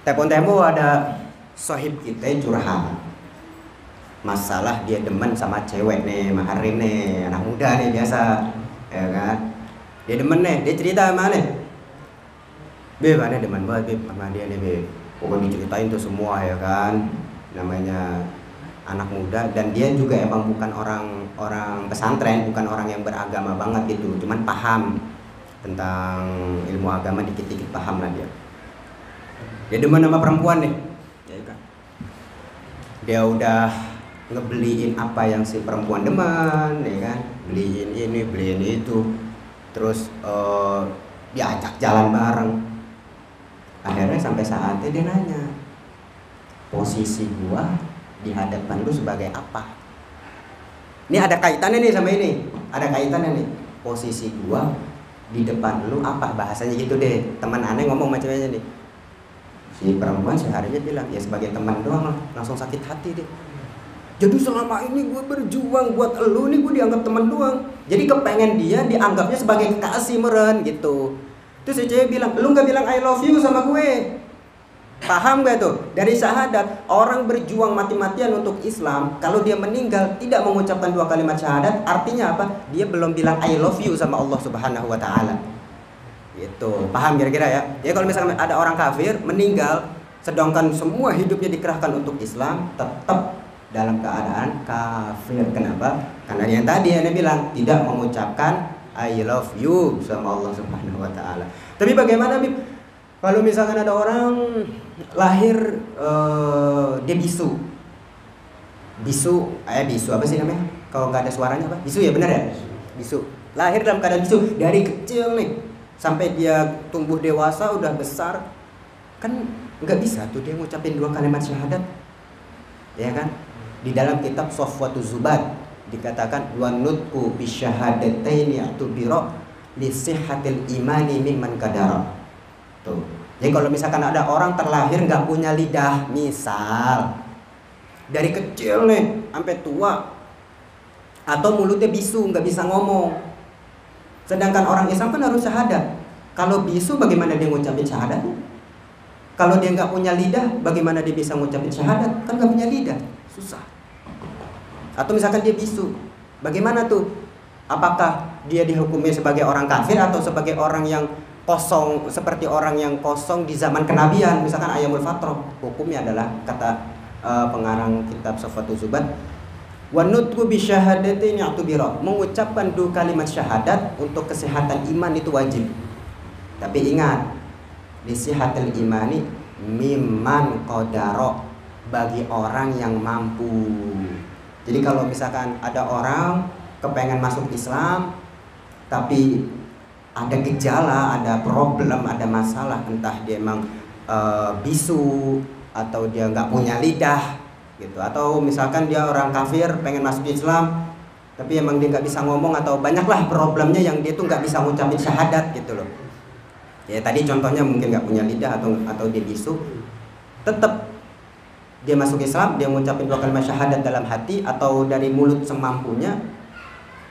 Tempo ada sohib kita curhat masalah dia demen sama cewek nih, maharim nih, anak muda nih biasa, ya kan? Dia demen nih, dia cerita sama nih, Beb, aneh demen banget Beb sama dia nih Beb. Pokoknya diceritain tuh semua ya kan, namanya anak muda dan dia juga emang bukan orang pesantren, bukan orang yang beragama banget gitu, cuman paham tentang ilmu agama dikit-dikit paham lah dia. Dia demen sama perempuan nih, ya kan? Dia udah ngebeliin apa yang si perempuan demen, ya kan? Beliin ini, beliin itu, terus diajak jalan bareng. Akhirnya sampai saatnya dia nanya, posisi gua di hadapan lu sebagai apa? Ini ada kaitannya nih sama ini, ada kaitannya nih. Posisi gua di depan lu apa? Bahasanya gitu deh. Teman aneh ngomong macamnya nih. Si perempuan seharinya bilang, ya sebagai teman doang lah. Langsung sakit hati deh. Jadi selama ini gue berjuang buat elu nih, gue dianggap teman doang. Jadi kepengen dia dianggapnya sebagai kekasih meren gitu. Terus si cewek bilang, lu gak bilang I love you sama gue. Paham gak tuh? Dari syahadat, orang berjuang mati-matian untuk Islam, kalau dia meninggal tidak mengucapkan 2 kalimat syahadat, artinya apa? Dia belum bilang I love you sama Allah Subhanahu wa taala. Gitu. Paham kira-kira ya? Jadi kalau misalnya ada orang kafir meninggal sedangkan semua hidupnya dikerahkan untuk Islam, tetap dalam keadaan kafir. Kenapa? Karena yang tadi Anda bilang tidak mengucapkan I love you sama Allah Subhanahu wa taala. Tapi bagaimana Bib? Kalau misalkan ada orang lahir dia bisu. Bisu apa sih namanya? Kalau nggak ada suaranya apa? Bisu ya, benar ya? Bisu. Lahir dalam keadaan bisu dari kecil nih sampai dia tumbuh dewasa udah besar, kan nggak bisa tuh dia ngucapin 2 kalimat syahadat, ya kan? Di dalam kitab Safwatuz Zubat dikatakan wa nutqu bisyahadataini atubira li sihhatil imani mimman kadara. Tuh. Jadi kalau misalkan ada orang terlahir nggak punya lidah, misal dari kecil nih sampai tua, atau mulutnya bisu nggak bisa ngomong, sedangkan orang Islam kan harus syahadat. Kalau bisu bagaimana dia ngucapin syahadat? Kalau dia nggak punya lidah, bagaimana dia bisa ngucapin syahadat? Kan nggak punya lidah, susah. Atau misalkan dia bisu, bagaimana tuh? Apakah dia dihukumi sebagai orang kafir atau sebagai orang yang kosong, seperti orang yang kosong di zaman kenabian, misalkan Ayamul Fatroh? Hukumnya adalah kata pengarang kitab Safwatuz Zubat, wa nutqu bi syahadatin ya'tubira, mengucapkan 2 kalimat syahadat untuk kesehatan iman itu wajib. Tapi ingat, li sihatil imani mimman qadara, bagi orang yang mampu. Jadi kalau misalkan ada orang kepengen masuk Islam tapi ada gejala, ada problem, ada masalah, entah dia emang bisu atau dia nggak punya lidah gitu, atau misalkan dia orang kafir pengen masuk Islam tapi emang dia nggak bisa ngomong, atau banyaklah problemnya yang dia tuh nggak bisa ngucapin syahadat gitu loh. Ya tadi contohnya mungkin nggak punya lidah atau dia bisu, tetap dia masuk Islam, dia mengucapin 2 kalimat syahadat dalam hati atau dari mulut semampunya,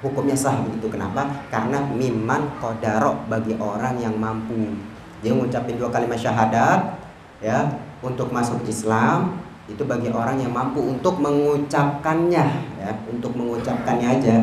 hukumnya sah begitu. Kenapa? Karena mimman qadara, bagi orang yang mampu. Dia mengucapin 2 kalimat syahadat ya untuk masuk Islam, itu bagi orang yang mampu untuk mengucapkannya ya, untuk mengucapkannya aja.